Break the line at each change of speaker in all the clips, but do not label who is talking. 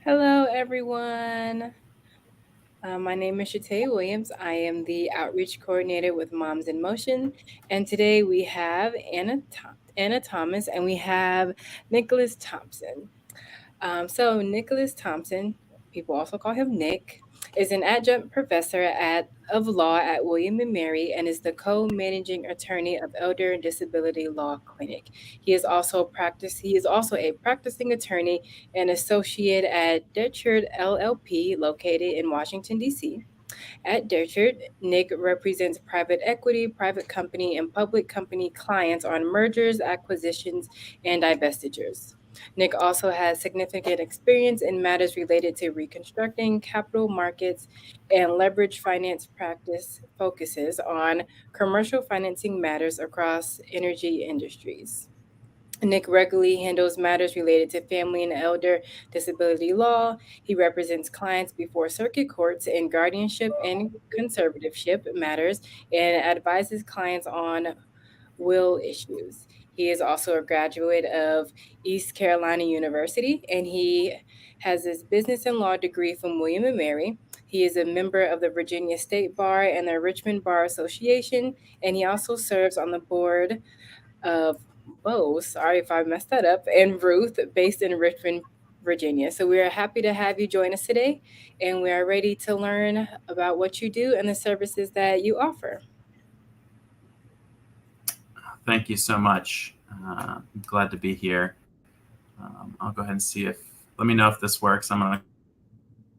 Hello, everyone. My name is Shatay Williams. I am the outreach coordinator with Moms in Motion. And today we have Anna Thomas and we have Nicholas Thompson. Nicholas Thompson, people also call him Nick, is an adjunct professor of law at William and Mary and is the co-managing attorney of Elder and Disability Law Clinic. He is also a practicing attorney and associate at Decherd LLP located in Washington D.C. At Decherd, Nick represents private equity, private company, and public company clients on mergers, acquisitions, and divestitures. Nick also has significant experience in matters related to reconstructing capital markets and leverage finance practice focuses on commercial financing matters across energy industries. Nick regularly handles matters related to family and elder disability law. He represents clients before circuit courts in guardianship and conservatorship matters and advises clients on will issues. He is also a graduate of East Carolina University and he has his business and law degree from William and Mary. He is a member of the Virginia State Bar and the Richmond Bar Association, and he also serves on the board of Bo, sorry if I messed that up, and Ruth, based in Richmond, Virginia. So we are happy to have you join us today, and we are ready to learn about what you do and the services that you offer.
Thank you so much. I'm glad to be here. I'll go ahead and see if, let me know if this works. I'm going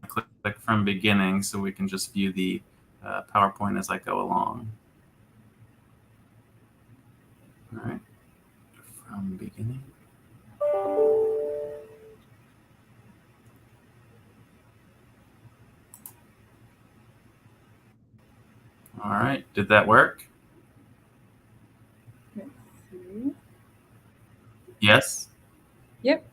to click from beginning so we can just view the PowerPoint as I go along. All right, from beginning. All right, did that work?
Let's see.
Yes?
Yep.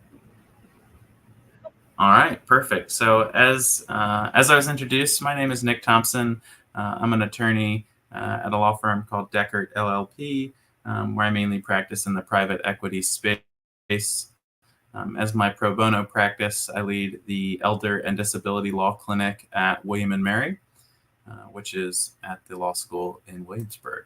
All right, perfect. So as I was introduced, my name is Nick Thompson. I'm an attorney at a law firm called Decherd LLP, where I mainly practice in the private equity space. As my pro bono practice, I lead the Elder and Disability Law Clinic at William and Mary, which is at the law school in Williamsburg.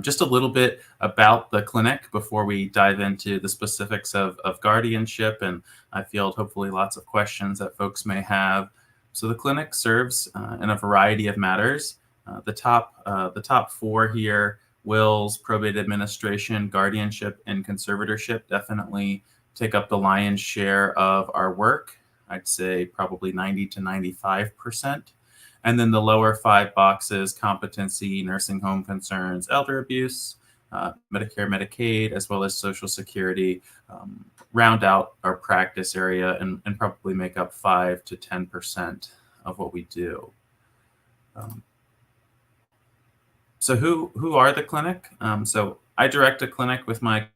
Just a little bit about the clinic before we dive into the specifics of guardianship, and I field hopefully lots of questions that folks may have. So the clinic serves in a variety of matters. The top four here: wills, probate administration, guardianship, and conservatorship definitely take up the lion's share of our work. I'd say probably 90 to 95%. And then the lower five boxes: competency, nursing home concerns, elder abuse, Medicare, Medicaid, as well as Social Security, round out our practice area and probably make up 5 to 10% of what we do. So who are the clinic? So I direct a clinic with my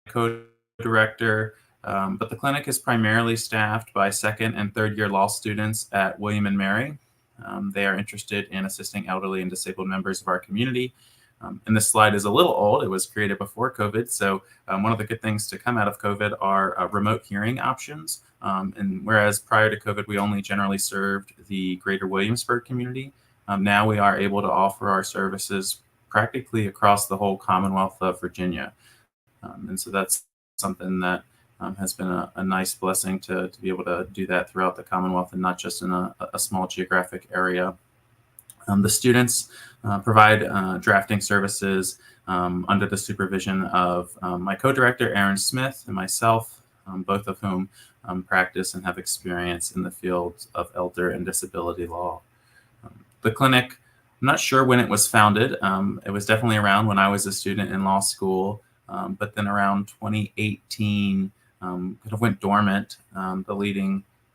co-director, but the clinic is primarily staffed by second and third year law students at William and Mary. They are interested in assisting elderly and disabled members of our community. And this slide is a little old. It was created before COVID. So one of the good things to come out of COVID are remote hearing options. And whereas prior to COVID, we only generally served the greater Williamsburg community, now we are able to offer our services practically across the whole Commonwealth of Virginia. And so that's something that has been a nice blessing to be able to do that throughout the Commonwealth and not just in a small geographic area. The students provide drafting services under the supervision of my co-director, Aaron Smith, and myself, both of whom practice and have experience in the field of elder and disability law. The clinic, I'm not sure when it was founded. It was definitely around when I was a student in law school, but then around 2018, kind of went dormant. The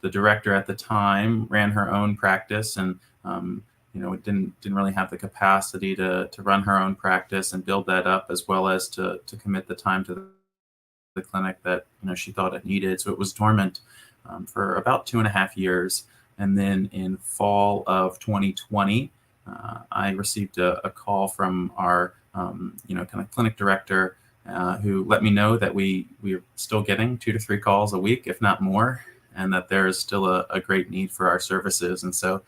director at the time ran her own practice, and it didn't really have the capacity to run her own practice and build that up, as well as to commit the time to the clinic that she thought it needed. So it was dormant for about 2.5 years, and then in fall of 2020, I received a call from our kind of clinic director who let me know that we're still getting 2 to 3 calls a week, if not more, and that there is still a great need for our services. And so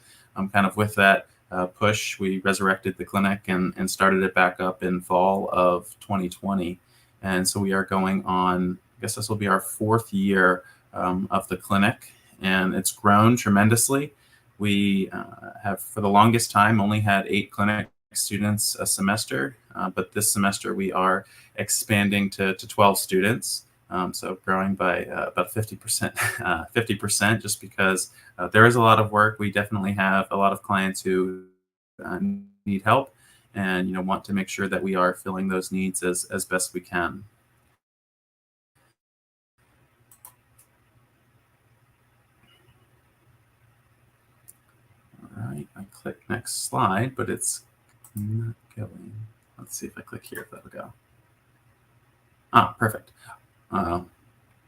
kind of with that push, we resurrected the clinic and started it back up in fall of 2020. And so we are going on, I guess this will be our 4th year of the clinic, and it's grown tremendously. We have, for the longest time, only had 8 clinic students a semester, but this semester we are expanding to 12 students. So growing by about 50%, 50%, just because there is a lot of work. We definitely have a lot of clients who need help, and want to make sure that we are filling those needs as best we can. All right, I click next slide, but it's not going. Let's see if I click here if that'll go. Perfect.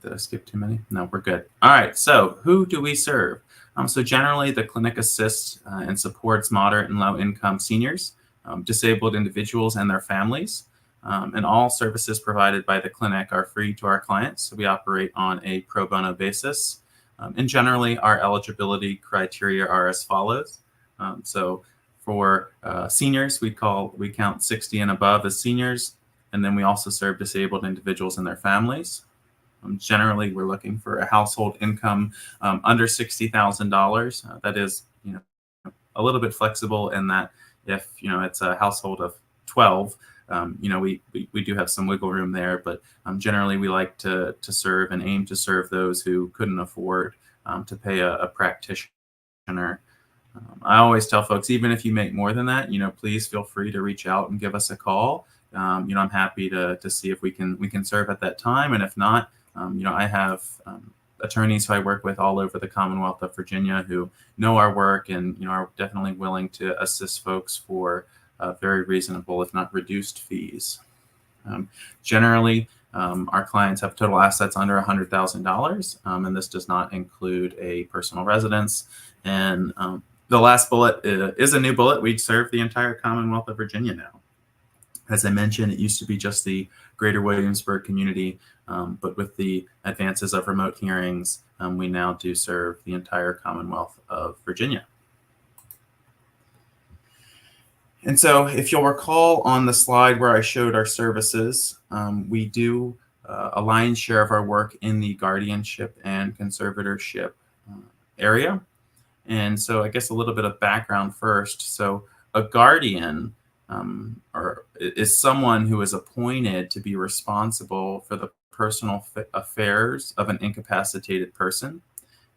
Did I skip too many? No, we're good. All right, so who do we serve? So generally, the clinic assists and supports moderate and low-income seniors, disabled individuals and their families. And all services provided by the clinic are free to our clients. So we operate on a pro bono basis. And generally, our eligibility criteria are as follows. So for seniors, we count 60 and above as seniors. And then we also serve disabled individuals and their families. Generally, we're looking for a household income under $60,000. That is, a little bit flexible in that if it's a household of 12, we do have some wiggle room there. But generally, we like to serve and aim to serve those who couldn't afford to pay a practitioner. I always tell folks, even if you make more than that, please feel free to reach out and give us a call. I'm happy to see if we can serve at that time, and if not, I have attorneys who I work with all over the Commonwealth of Virginia who know our work and are definitely willing to assist folks for very reasonable, if not reduced, fees. Generally, our clients have total assets under $100,000, and this does not include a personal residence. And the last bullet is a new bullet. We serve the entire Commonwealth of Virginia now. As I mentioned, it used to be just the greater Williamsburg community, but with the advances of remote hearings, we now do serve the entire Commonwealth of Virginia. And so if you'll recall on the slide where I showed our services, we do a lion's share of our work in the guardianship and conservatorship area. And so I guess a little bit of background first. So a guardian is someone who is appointed to be responsible for the personal affairs of an incapacitated person.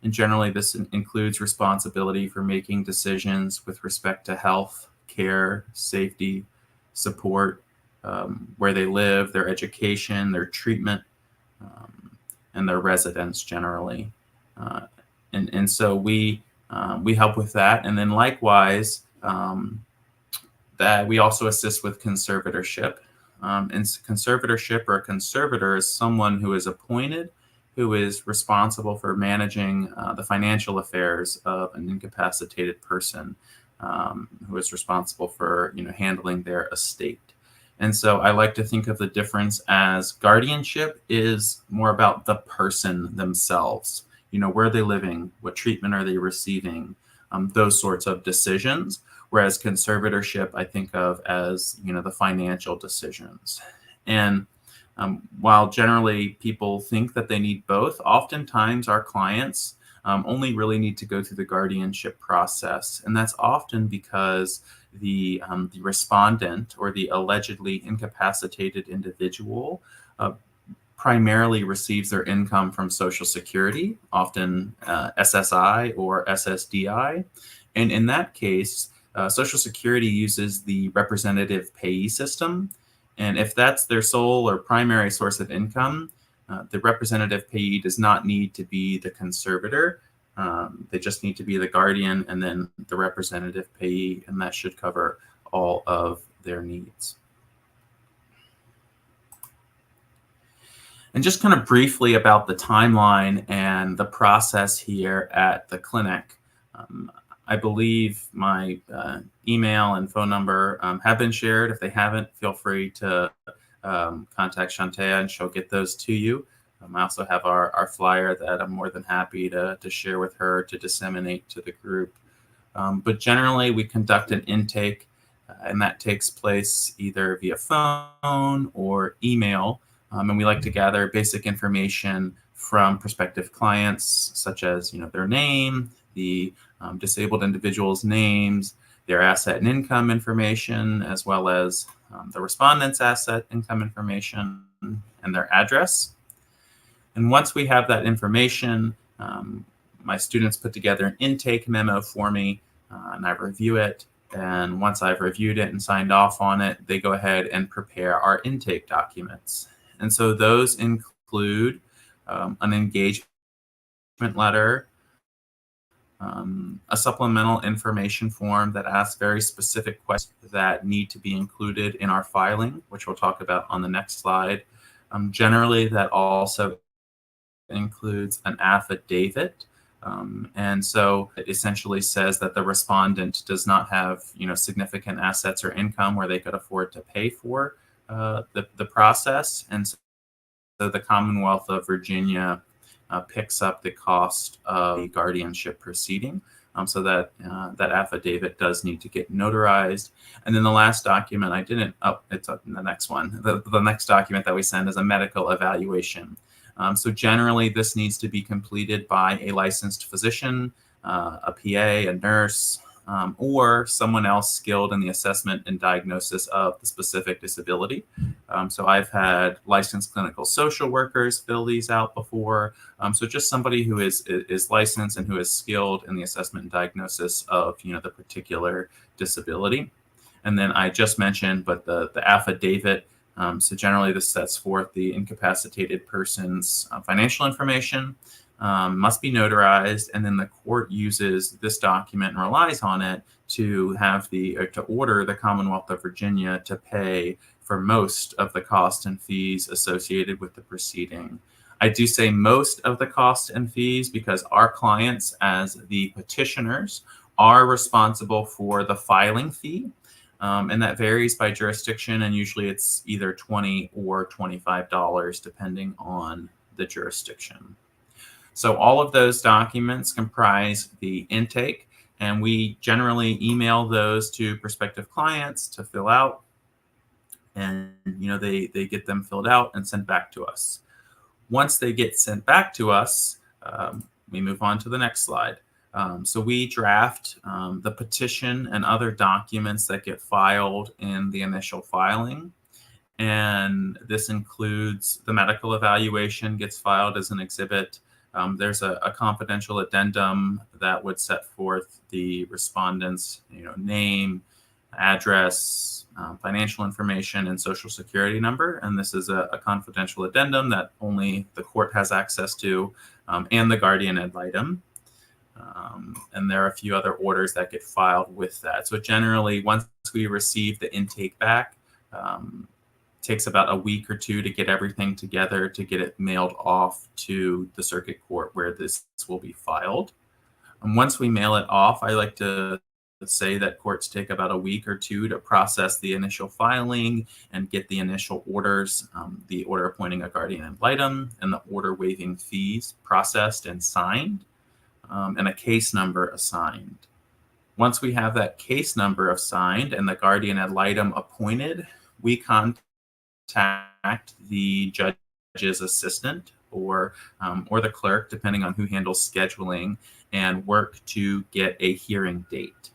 And generally, this includes responsibility for making decisions with respect to health, care, safety, support, where they live, their education, their treatment, and their residence generally. And so we help with that. And then likewise, that we also assist with conservatorship. And conservatorship, or a conservator, is someone who is appointed, who is responsible for managing the financial affairs of an incapacitated person, who is responsible for handling their estate. And so I like to think of the difference as guardianship is more about the person themselves. Where are they living? What treatment are they receiving? Those sorts of decisions. Whereas conservatorship, I think of as, the financial decisions. And while generally people think that they need both, oftentimes our clients only really need to go through the guardianship process. And that's often because the respondent or the allegedly incapacitated individual primarily receives their income from Social Security, often SSI or SSDI. And in that case, Social Security uses the representative payee system. And if that's their sole or primary source of income, the representative payee does not need to be the conservator. They just need to be the guardian and then the representative payee, and that should cover all of their needs. And just kind of briefly about the timeline and the process here at the clinic. I believe my email and phone number have been shared. If they haven't, feel free to contact Shantea and she'll get those to you. I also have our flyer that I'm more than happy to share with her to disseminate to the group. But generally, we conduct an intake, and that takes place either via phone or email. And we like to gather basic information from prospective clients, such as their name, the disabled individuals' names, their asset and income information, as well as the respondent's asset income information and their address. And once we have that information, my students put together an intake memo for me, and I review it. And once I've reviewed it and signed off on it, they go ahead and prepare our intake documents. And so those include an engagement letter, a supplemental information form that asks very specific questions that need to be included in our filing, which we'll talk about on the next slide. Generally, that also includes an affidavit. And so it essentially says that the respondent does not have, significant assets or income where they could afford to pay for the process. And so the Commonwealth of Virginia picks up the cost of the guardianship proceeding. So that affidavit does need to get notarized. And then the last document it's the next one. The next document that we send is a medical evaluation. So generally, this needs to be completed by a licensed physician, a PA, a nurse, or someone else skilled in the assessment and diagnosis of the specific disability. So I've had licensed clinical social workers fill these out before. So just somebody who is licensed and who is skilled in the assessment and diagnosis of the particular disability. And then I just mentioned, but the affidavit. So generally, this sets forth the incapacitated person's financial information, must be notarized, and then the court uses this document and relies on it to order the Commonwealth of Virginia to pay for most of the costs and fees associated with the proceeding. I do say most of the costs and fees because our clients, as the petitioners, are responsible for the filing fee. And that varies by jurisdiction, and usually it's either $20 or $25, depending on the jurisdiction. So all of those documents comprise the intake, and we generally email those to prospective clients to fill out, and they get them filled out and sent back to us. Once they get sent back to us, we move on to the next slide. So we draft the petition and other documents that get filed in the initial filing. And this includes the medical evaluation gets filed as an exhibit. There's a confidential addendum that would set forth the respondent's name, address, financial information, and social security number. And this is a confidential addendum that only the court has access to, and the guardian ad litem. And there are a few other orders that get filed with that. So generally, once we receive the intake back, takes about a week or two to get everything together to get it mailed off to the circuit court where this will be filed. And once we mail it off, I like to say that courts take about a week or two to process the initial filing and get the initial orders, the order appointing a guardian ad litem and the order waiving fees processed and signed, and a case number assigned. Once we have that case number assigned and the guardian ad litem appointed, we contact the judge's assistant or the clerk, depending on who handles scheduling, and work to get a hearing date.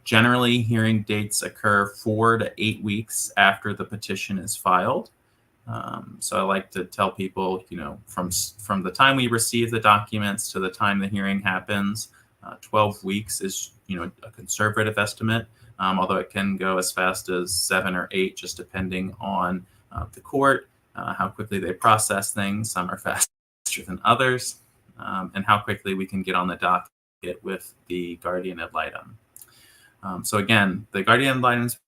Generally, hearing dates occur 4 to 8 weeks after the petition is filed. So I like to tell people, from the time we receive the documents to the time the hearing happens, 12 weeks is, a conservative estimate, although it can go as fast as 7 or 8, just depending on the court, how quickly they process things. Some are faster than others, and how quickly we can get on the docket with the guardian ad litem. So again, the guardian ad litem's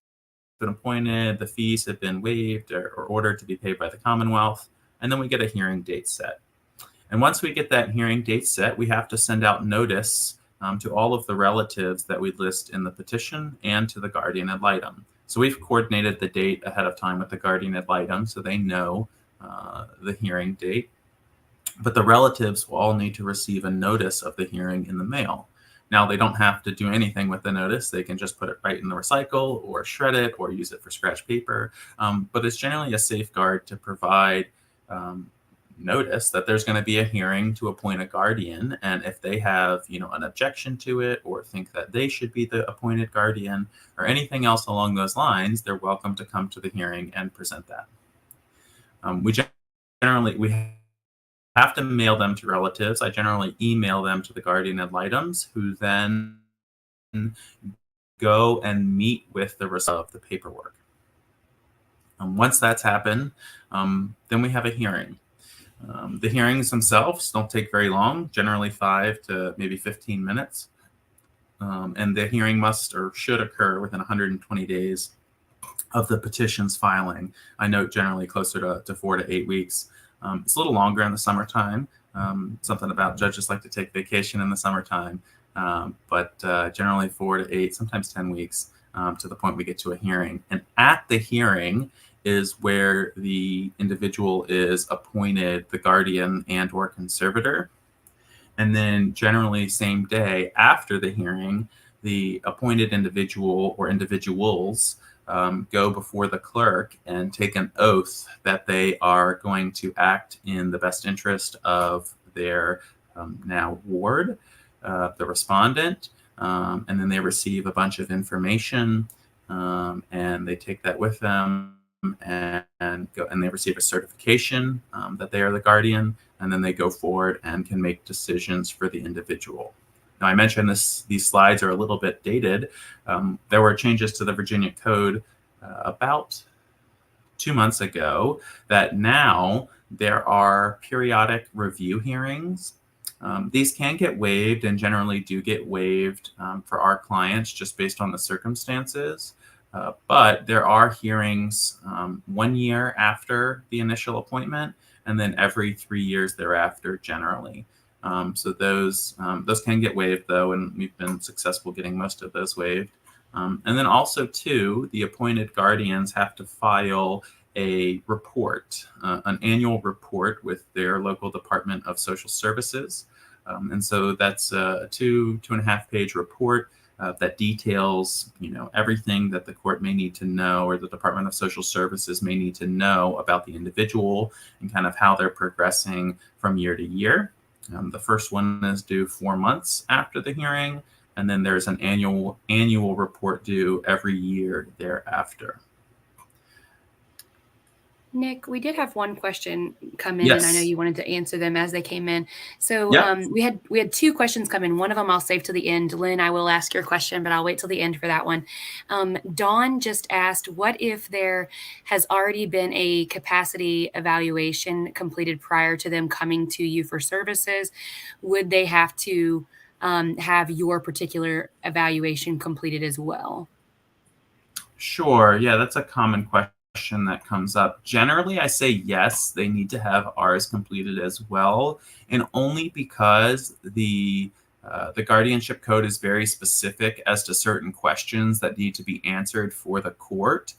been appointed, the fees have been waived or ordered to be paid by the Commonwealth, and then we get a hearing date set. And once we get that hearing date set, we have to send out notice to all of the relatives that we list in the petition and to the guardian ad litem. So we've coordinated the date ahead of time with the guardian ad litem so they know the hearing date. But the relatives will all need to receive a notice of the hearing in the mail. Now, they don't have to do anything with the notice. They can just put it right in the recycle or shred it or use it for scratch paper. But it's generally a safeguard to provide notice that there's going to be a hearing to appoint a guardian. And if they have, an objection to it or think that they should be the appointed guardian or anything else along those lines, they're welcome to come to the hearing and present that. We have to mail them to relatives. I generally email them to the guardian ad litems, who then go and meet with the result of the paperwork. Once that's happened, then we have a hearing. The hearings themselves don't take very long, generally 5 to maybe 15 minutes. And the hearing must or should occur within 120 days of the petition's filing. I note generally closer to 4 to 8 weeks. It's a little longer in the summertime. Something about judges like to take vacation in the summertime, but generally 4 to 8, sometimes 10 weeks to the point we get to a hearing. And at the hearing is where the individual is appointed the guardian and or conservator. And then generally same day after the hearing, the appointed individual or individuals go before the clerk and take an oath that they are going to act in the best interest of their now ward, the respondent, and then they receive a bunch of information and they take that with them and go, and they receive a certification that they are the guardian, and then they go forward and can make decisions for the individual. Now, I mentioned these slides are a little bit dated. There were changes to the Virginia Code about 2 months ago that now there are periodic review hearings. These can get waived and generally do get waived for our clients just based on the circumstances. But there are hearings 1 year after the initial appointment and then every 3 years thereafter generally. So those can get waived though, and we've been successful getting most of those waived. And then also too, the appointed guardians have to file a report, an annual report with their local Department of Social Services. And so that's a 2.5 page report that details, everything that the court may need to know or the Department of Social Services may need to know about the individual and kind of how they're progressing from year to year. The first one is due 4 months after the hearing, and then there's an annual report due every year thereafter.
Nick, we did have one question come in, and I know you wanted to answer them as they came in. So we had 2 questions come in. One of them I'll save to the end. Lynn, I will ask your question, but I'll wait till the end for that one. Dawn just asked, what if there has already been a capacity evaluation completed prior to them coming to you for services? Would they have to have your particular evaluation completed as well?
Sure. Yeah, that's a common question that comes up. Generally, I say yes, they need to have ours completed as well, and only because the guardianship code is very specific as to certain questions that need to be answered for the court.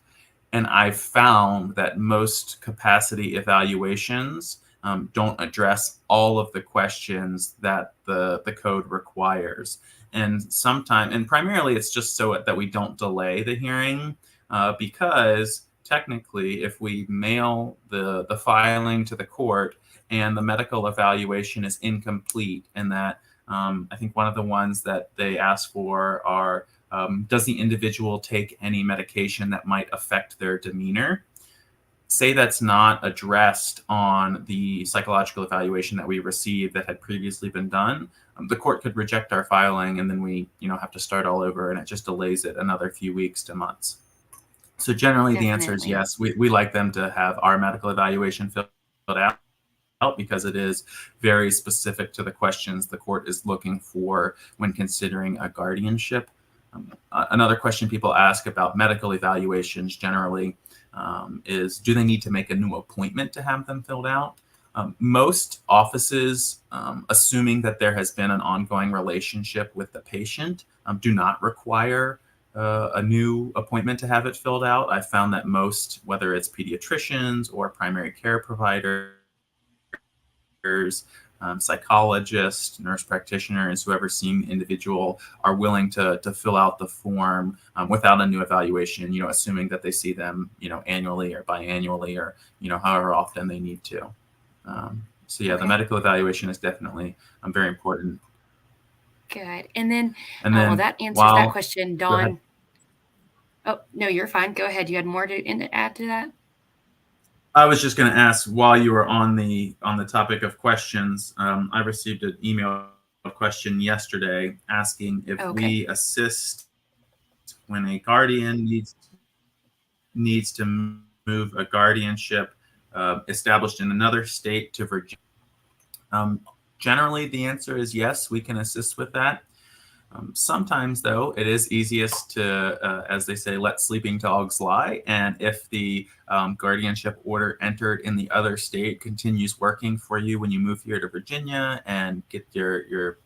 And I've found that most capacity evaluations don't address all of the questions that the code requires. And primarily it's just so that we don't delay the hearing, because technically, if we mail the filing to the court and the medical evaluation is incomplete, and that I think one of the ones that they ask for are, does the individual take any medication that might affect their demeanor? Say that's not addressed on the psychological evaluation that we received that had previously been done, the court could reject our filing, and then we have to start all over, and it just delays it another few weeks to months. So generally, the answer is yes. We like them to have our medical evaluation filled out because it is very specific to the questions the court is looking for when considering a guardianship. Another question people ask about medical evaluations generally is, do they need to make a new appointment to have them filled out? Most offices, assuming that there has been an ongoing relationship with the patient, do not require a new appointment to have it filled out. I found that most, whether it's pediatricians or primary care providers, psychologists, nurse practitioners, whoever's seeing the individual, are willing to fill out the form without a new evaluation, assuming that they see them, annually or biannually or, however often they need to. So yeah, the medical evaluation is definitely very important.
Good. And then well, that answers that question, Dawn. Oh, no, you're fine. Go ahead. You had more to add to that?
I was just going to ask, while you were on the topic of questions, I received an email question yesterday asking if we assist when a guardian needs to move a guardianship established in another state to Virginia. Generally, the answer is yes, we can assist with that. Sometimes, though, it is easiest to, as they say, let sleeping dogs lie. And if the guardianship order entered in the other state continues working for you when you move here to Virginia and get your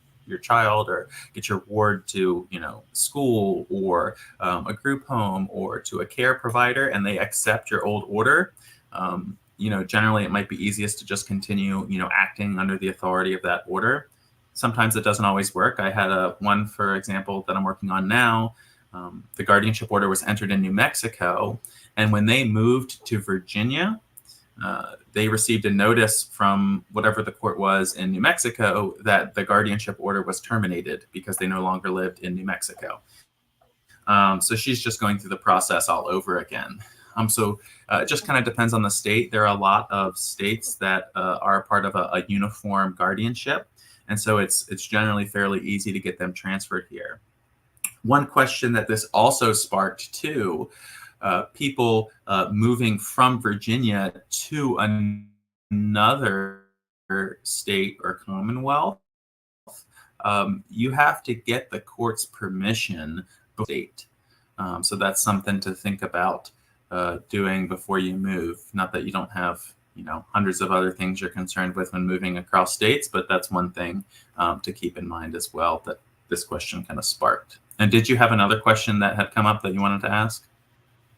child or get your ward to, school or a group home or to a care provider, and they accept your old order, generally it might be easiest to just continue, acting under the authority of that order. Sometimes it doesn't always work. I had one, for example, that I'm working on now. The guardianship order was entered in New Mexico, and when they moved to Virginia, they received a notice from whatever the court was in New Mexico that the guardianship order was terminated because they no longer lived in New Mexico. So she's just going through the process all over again. So it just kind of depends on the state. There are a lot of states that are part of a uniform guardianship. And so it's generally fairly easy to get them transferred here. One question that this also sparked too, people moving from Virginia to another state or commonwealth, you have to get the court's permission before state. So that's something to think about doing before you move. Not that you don't have hundreds of other things you're concerned with when moving across states, but that's one thing to keep in mind as well that this question kind of sparked. And did you have another question that had come up that you wanted to ask?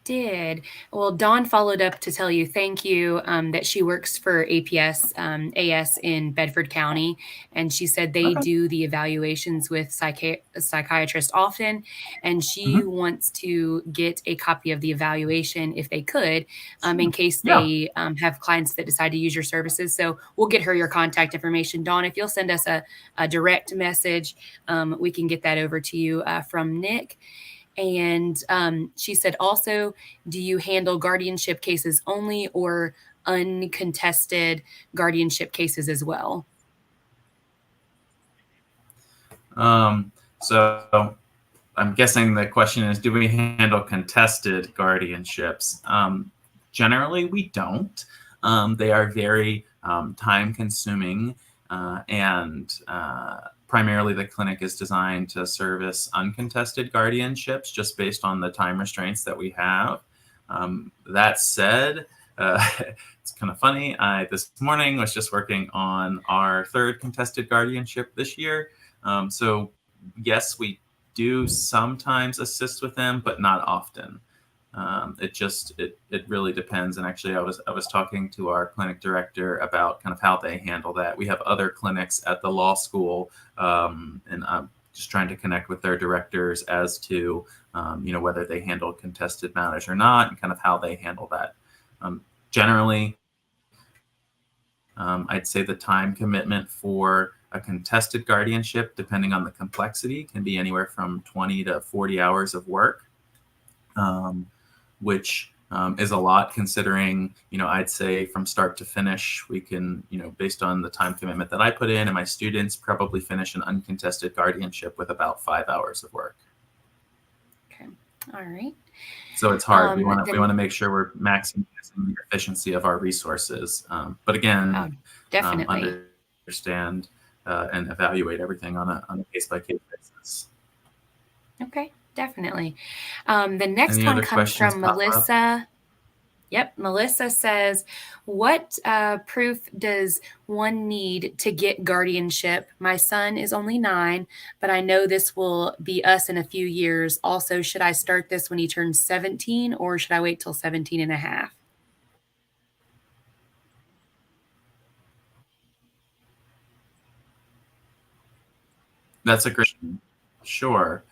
Did. Well, Dawn followed up to tell you thank you, that she works for AS in Bedford County, and she said they do the evaluations with psychiatrists often, and she wants to get a copy of the evaluation if they could, in case they have clients that decide to use your services. So we'll get her your contact information. Dawn, if you'll send us a direct message, we can get that over to you from Nick. And she said also, do you handle guardianship cases only or uncontested guardianship cases as well?
So I'm guessing the question is, do we handle contested guardianships? Generally, we don't. They are very time consuming and primarily the clinic is designed to service uncontested guardianships just based on the time restraints that we have. That said, it's kind of funny. I this morning was just working on our third contested guardianship this year. So yes, we do sometimes assist with them, but not often. It really depends. And actually, I was talking to our clinic director about kind of how they handle that. We have other clinics at the law school, and I'm just trying to connect with their directors as to whether they handle contested matters or not, and kind of how they handle that. Generally, I'd say the time commitment for a contested guardianship, depending on the complexity, can be anywhere from 20 to 40 hours of work. Which is a lot considering, I'd say from start to finish, we can, based on the time commitment that I put in and my students, probably finish an uncontested guardianship with about 5 hours of work.
Okay. All right.
So it's hard. We want to make sure we're maximizing the efficiency of our resources. But again,
definitely
understand and evaluate everything on a case-by-case basis.
Okay. Definitely. The next one comes from Melissa. Yep. Melissa says, what proof does one need to get guardianship? My son is only 9, but I know this will be us in a few years. Also, should I start this when he turns 17 or should I wait till 17 and a half?
That's a great question. Sure.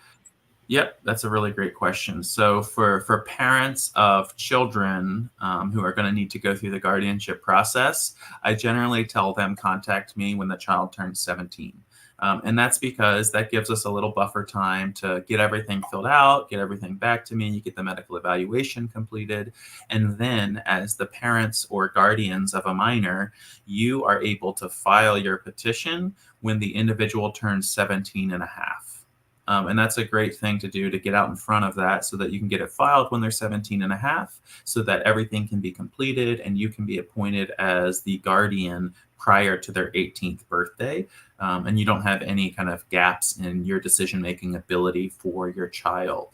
Yep, that's a really great question. So for parents of children who are going to need to go through the guardianship process, I generally tell them contact me when the child turns 17. And that's because that gives us a little buffer time to get everything filled out, get everything back to me, you get the medical evaluation completed. And then as the parents or guardians of a minor, you are able to file your petition when the individual turns 17 and a half. And that's a great thing to do, to get out in front of that so that you can get it filed when they're 17 and a half, so that everything can be completed and you can be appointed as the guardian prior to their 18th birthday. And you don't have any kind of gaps in your decision-making ability for your child.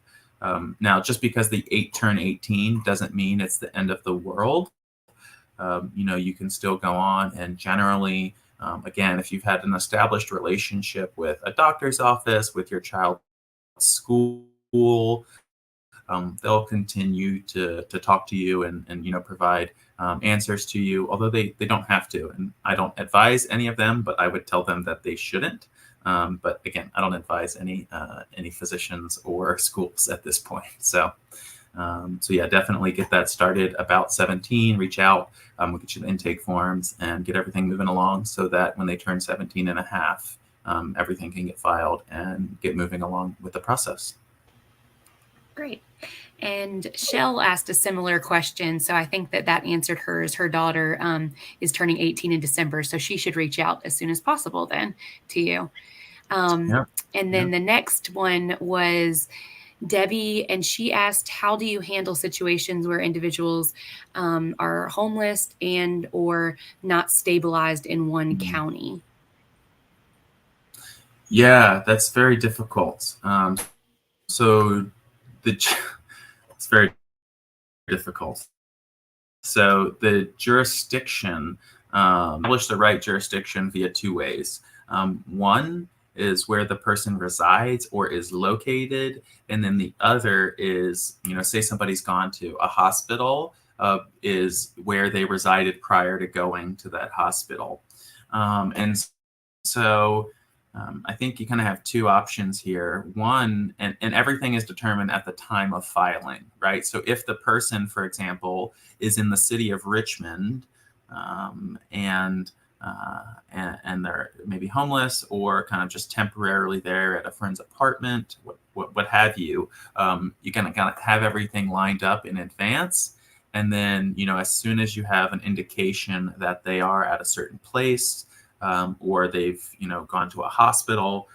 Now, just because the 8 turn 18 doesn't mean it's the end of the world. You can still go on, and generally, again, if you've had an established relationship with a doctor's office, with your child's school, they'll continue to talk to you and provide answers to you, although they don't have to. And I don't advise any of them, but I would tell them that they shouldn't. But again, I don't advise any physicians or schools at this point. So yeah, definitely get that started about 17. Reach out, we'll get you the intake forms and get everything moving along so that when they turn 17 and a half, everything can get filed and get moving along with the process.
Great. And Shell asked a similar question. So I think that answered hers. Her daughter is turning 18 in December, so she should reach out as soon as possible then to you. And then the next one was Debbie, and she asked, how do you handle situations where individuals are homeless and or not stabilized in one county?
Yeah, that's very difficult. So it's very difficult. So the jurisdiction, establish the right jurisdiction via 2 ways. One is where the person resides or is located, and then the other is, say somebody's gone to a hospital, is where they resided prior to going to that hospital. And so I think you kind of have 2 options here. One, and everything is determined at the time of filing, right? So if the person, for example, is in the city of Richmond and they're maybe homeless or kind of just temporarily there at a friend's apartment, what have you, you kind of have everything lined up in advance. And then, as soon as you have an indication that they are at a certain place, or they've gone to a hospital,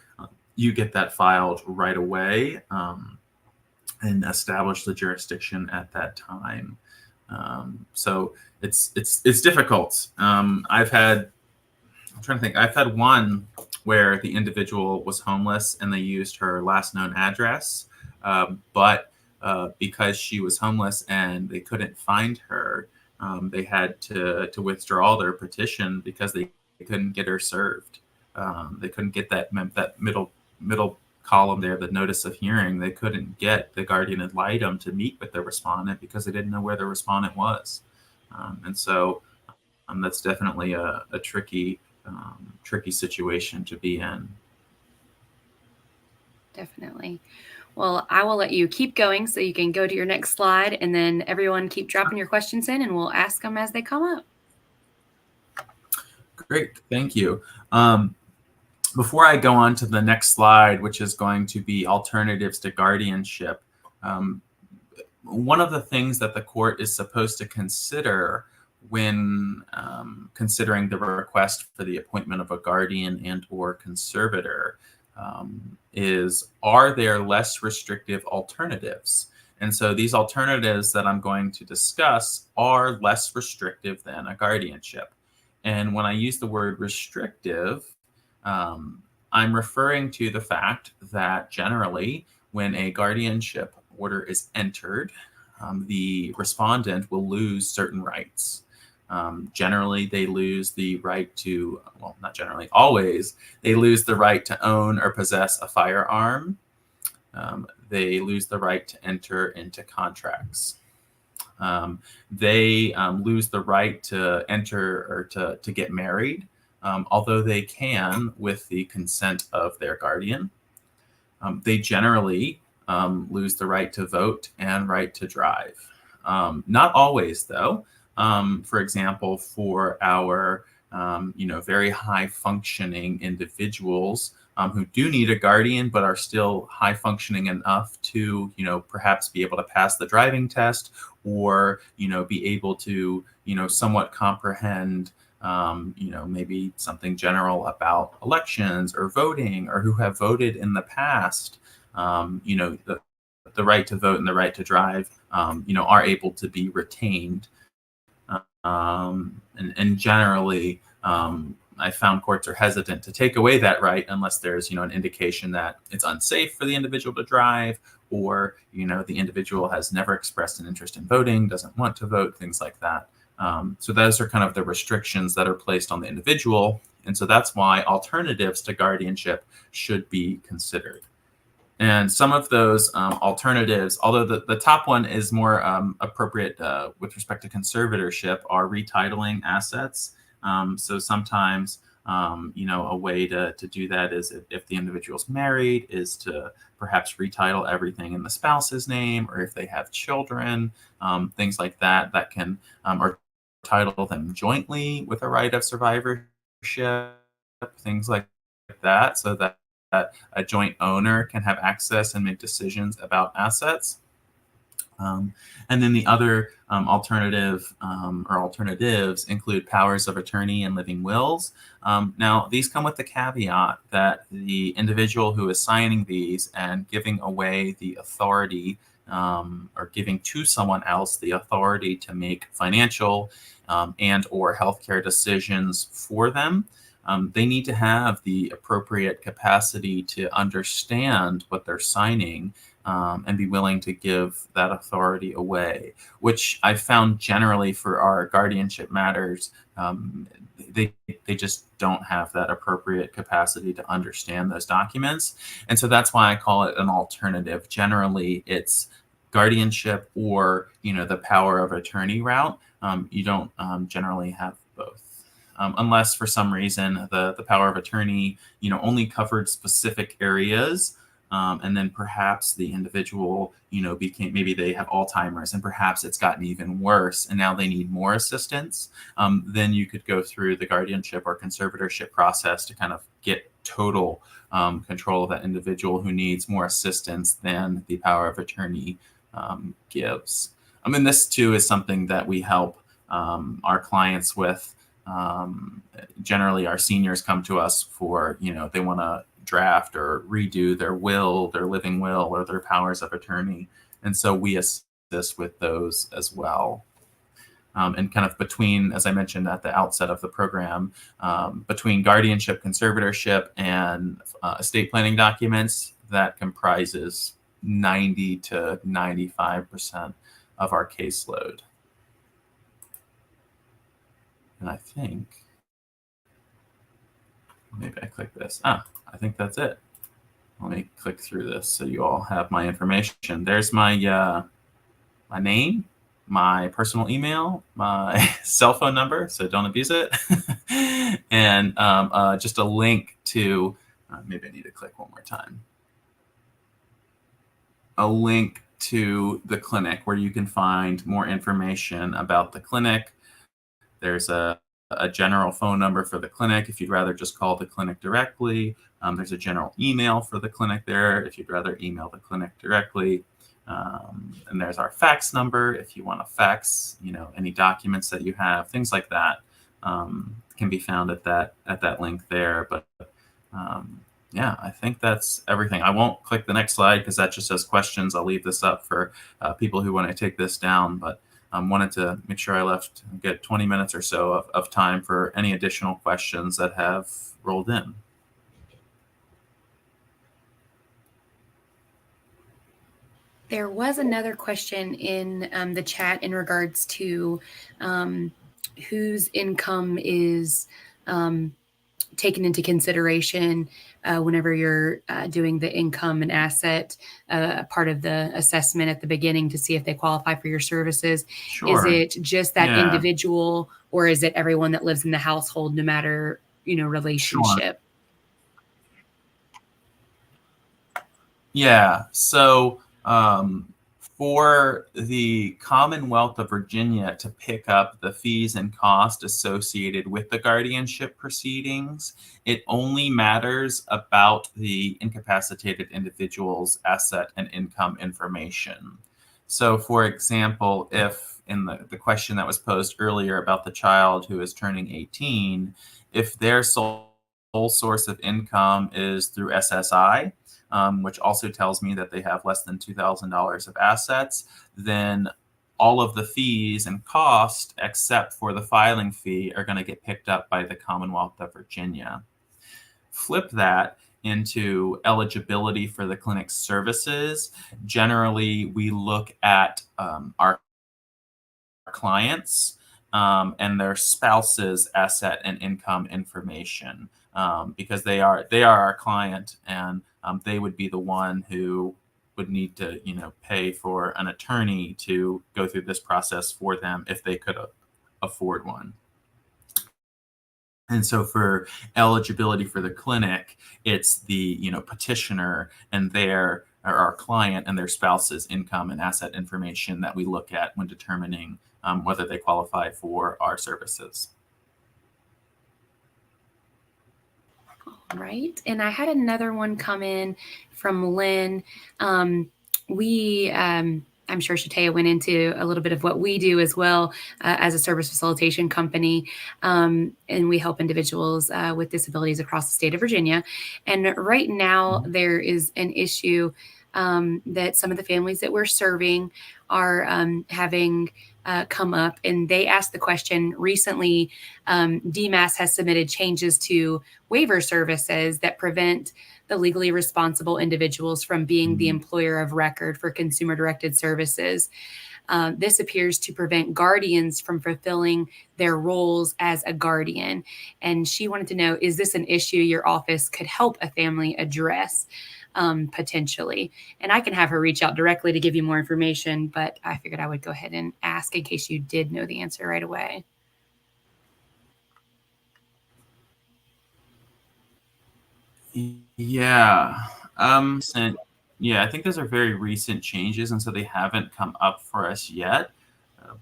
you get that filed right away and establish the jurisdiction at that time. So it's difficult. I've had one where the individual was homeless and they used her last known address, but because she was homeless and they couldn't find her, they had to withdraw their petition because they couldn't get her served. They couldn't get that middle column there, the notice of hearing. They couldn't get the guardian ad litem to meet with the respondent because they didn't know where the respondent was. And so that's definitely a tricky situation to be in.
Definitely. Well, I will let you keep going so you can go to your next slide, and then everyone keep dropping your questions in and we'll ask them as they come up.
Great, thank you. Before I go on to the next slide, which is going to be alternatives to guardianship, one of the things that the court is supposed to consider when considering the request for the appointment of a guardian and or conservator is, are there less restrictive alternatives? And so these alternatives that I'm going to discuss are less restrictive than a guardianship. And when I use the word restrictive, I'm referring to the fact that generally when a guardianship order is entered, the respondent will lose certain rights. Generally, they lose the right to, well, not generally, always, they lose the right to own or possess a firearm. They lose the right to enter into contracts. They lose the right to enter or to get married, although they can with the consent of their guardian. They generally lose the right to vote and right to drive. Not always, though. For example, for our very high functioning individuals who do need a guardian but are still high functioning enough to perhaps be able to pass the driving test, or be able to somewhat comprehend maybe something general about elections or voting, or who have voted in the past, the right to vote and the right to drive are able to be retained. And generally, I found courts are hesitant to take away that right unless there's an indication that it's unsafe for the individual to drive, or the individual has never expressed an interest in voting, doesn't want to vote, things like that. So those are kind of the restrictions that are placed on the individual, and so that's why alternatives to guardianship should be considered. And some of those alternatives, although the top one is more appropriate with respect to conservatorship, are retitling assets. So sometimes, a way to do that is if the individual's married, is to perhaps retitle everything in the spouse's name, or if they have children, things like that, that can, or title them jointly with a right of survivorship, things like that, so that a joint owner can have access and make decisions about assets. And then the other alternative or alternatives include powers of attorney and living wills. Now, these come with the caveat that the individual who is signing these and giving away the authority or giving to someone else the authority to make financial and or healthcare decisions for them, they need to have the appropriate capacity to understand what they're signing and be willing to give that authority away, which I found generally for our guardianship matters, they just don't have that appropriate capacity to understand those documents. And so that's why I call it an alternative. Generally, it's guardianship or, the power of attorney route. You don't generally have both. Unless for some reason the power of attorney, only covered specific areas, and then perhaps the individual, maybe they have Alzheimer's and perhaps it's gotten even worse and now they need more assistance. Then you could go through the guardianship or conservatorship process to kind of get total control of that individual who needs more assistance than the power of attorney gives. This too is something that we help our clients with. Generally, our seniors come to us for, they want to draft or redo their will, their living will, or their powers of attorney. And so we assist with those as well. And kind of between, as I mentioned at the outset of the program, between guardianship, conservatorship, and estate planning documents, that comprises 90 to 95% of our caseload. And I think, maybe I click this. I think that's it. Let me click through this so you all have my information. There's my my name, my personal email, my cell phone number, so don't abuse it, and just a link to, maybe I need to click one more time, a link to the clinic where you can find more information about the clinic. There's a general phone number for the clinic if you'd rather just call the clinic directly. There's a general email for the clinic there if you'd rather email the clinic directly. And there's our fax number if you want to fax, any documents that you have, things like that can be found at that link there. But yeah, I think that's everything. I won't click the next slide because that just says questions. I'll leave this up for people who want to take this down, but wanted to make sure I get 20 minutes or so of time for any additional questions that have rolled in.
There was another question in the chat in regards to whose income is taken into consideration whenever you're doing the income and asset part of the assessment at the beginning to see if they qualify for your services.
Sure.
Is it just that individual, or is it everyone that lives in the household, no matter, relationship?
Sure. Yeah. So for the Commonwealth of Virginia to pick up the fees and costs associated with the guardianship proceedings, it only matters about the incapacitated individual's asset and income information. So, for example, if in the question that was posed earlier about the child who is turning 18, if their sole source of income is through SSI, which also tells me that they have less than $2,000 of assets, then all of the fees and costs, except for the filing fee, are going to get picked up by the Commonwealth of Virginia. Flip that into eligibility for the clinic's services. Generally, we look at our clients and their spouse's asset and income information because they are our client, and they would be the one who would need to pay for an attorney to go through this process for them if they could afford one. And so for eligibility for the clinic, it's the petitioner and our client and their spouse's income and asset information that we look at when determining whether they qualify for our services.
All right. And I had another one come in from Lynn. I'm sure Shatea went into a little bit of what we do as well as a service facilitation company. And we help individuals with disabilities across the state of Virginia. And right now there is an issue that some of the families that we're serving are having come up, and they asked the question recently. DMAS has submitted changes to waiver services that prevent the legally responsible individuals from being the employer of record for consumer-directed services. This appears to prevent guardians from fulfilling their roles as a guardian. And she wanted to know, is this an issue your office could help a family address? Potentially. And I can have her reach out directly to give you more information, but I figured I would go ahead and ask in case you did know the answer right away.
Yeah. I think those are very recent changes, and so they haven't come up for us yet.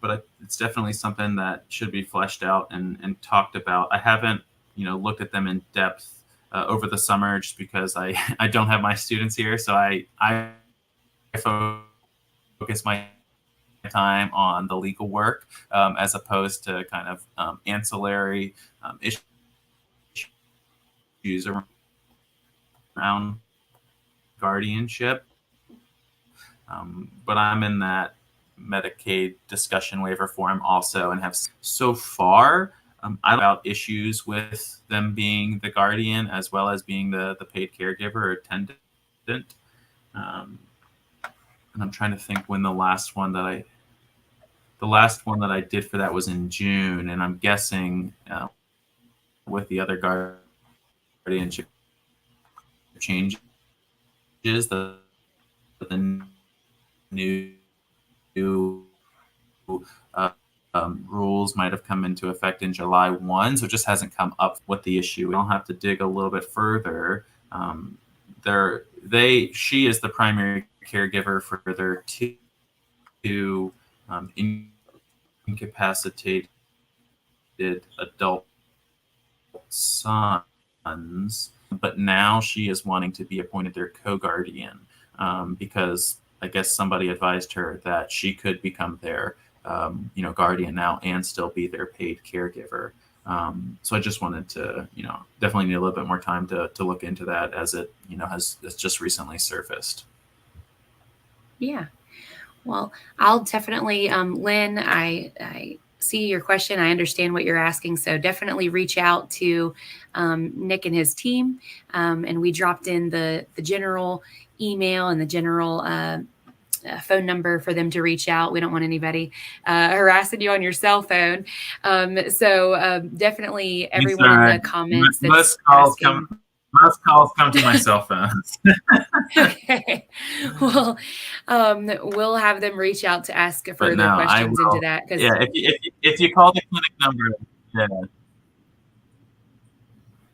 But it's definitely something that should be fleshed out and talked about. I haven't, looked at them in depth over the summer just because I don't have my students here, so I focus my time on the legal work as opposed to kind of ancillary issues around guardianship. But I'm in that Medicaid discussion waiver forum also, and have so far about issues with them being the guardian as well as being the paid caregiver or attendant. And I'm trying to think when the last one that I did for that was in June, and I'm guessing with the other guardianship changes, the new rules might have come into effect in July 1, so it just hasn't come up with the issue. We'll have to dig a little bit further. She is the primary caregiver for their two incapacitated adult sons, but now she is wanting to be appointed their co-guardian because I guess somebody advised her that she could become their guardian now and still be their paid caregiver. So I just wanted to, definitely need a little bit more time to look into that as it, has just recently surfaced.
Yeah. Well, I'll definitely, Lynn, I see your question. I understand what you're asking. So definitely reach out to Nick and his team. And we dropped in the general email and the general phone number for them to reach out. We don't want anybody harassing you on your cell phone. So definitely everyone in the comments that's asking.
Most calls come to my cell phone.
Okay. Well, we'll have them reach out to ask further questions into that.
Yeah, if you call the clinic number,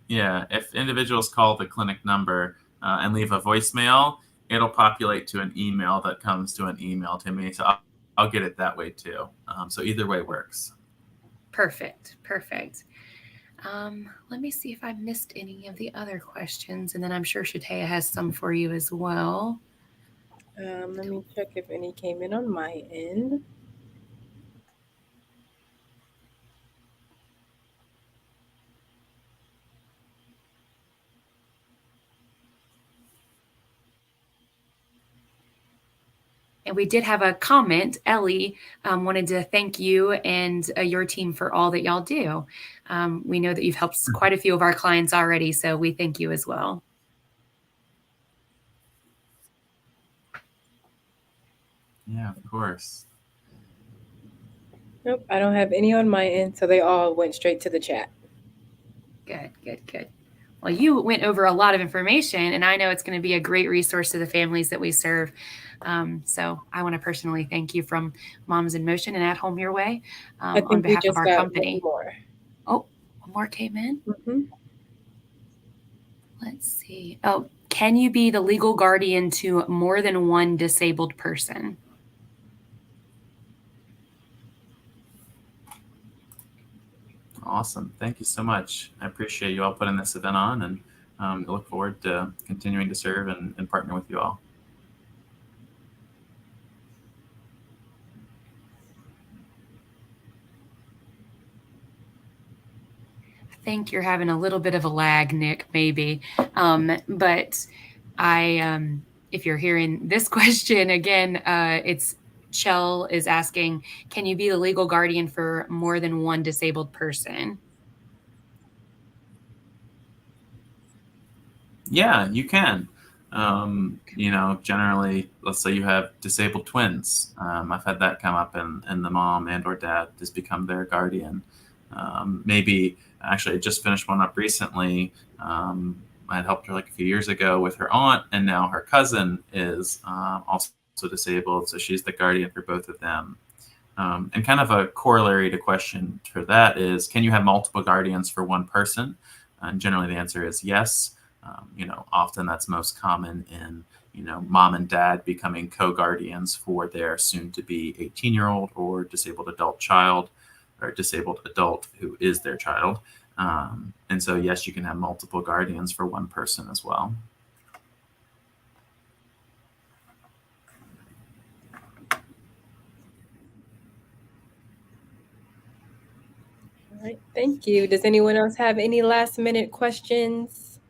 yeah, if individuals call the clinic number and leave a voicemail, it'll populate to an email that comes to an email to me. So I'll get it that way too. So either way works.
Perfect. Let me see if I missed any of the other questions, and then I'm sure Shatea has some for you as well.
Let me check if any came in on my end.
And we did have a comment. Ellie wanted to thank you and your team for all that y'all do. We know that you've helped quite a few of our clients already, so we thank you as well.
Yeah, of course.
Nope, I don't have any on my end, so they all went straight to the chat.
Good. Well, you went over a lot of information, and I know it's going to be a great resource to the families that we serve. So I want to personally thank you from Moms in Motion and At Home Your Way on behalf of our company.
One
more came in?
Mm-hmm.
Let's see. Oh, can you be the legal guardian to more than one disabled person?
Awesome. Thank you so much. I appreciate you all putting this event on, and I look forward to continuing to serve and partner with you all.
I think you're having a little bit of a lag, Nick, maybe. But if you're hearing this question again, it's Chell is asking, can you be the legal guardian for more than one disabled person?
Yeah, you can. Generally, let's say you have disabled twins. I've had that come up, and the mom and or dad just become their guardian. Maybe, actually, I just finished one up recently. I had helped her like a few years ago with her aunt, and now her cousin is also disabled, so she's the guardian for both of them. And kind of a corollary to question for that is, can you have multiple guardians for one person? And generally the answer is yes. Often that's most common in, mom and dad becoming co-guardians for their soon-to-be 18-year-old or disabled adult child, or disabled adult who is their child. And so, yes, you can have multiple guardians for one person as well.
All right, thank you. Does anyone else have any last-minute questions?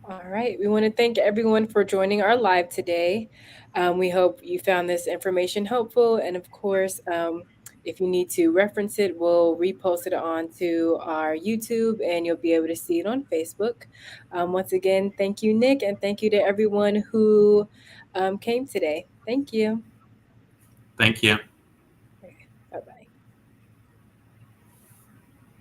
All right, we want to thank everyone for joining our live today. We hope you found this information helpful. And of course, if you need to reference it, we'll repost it onto our YouTube and you'll be able to see it on Facebook. Once again, thank you, Nick, and thank you to everyone who came today. Thank you.
Thank you.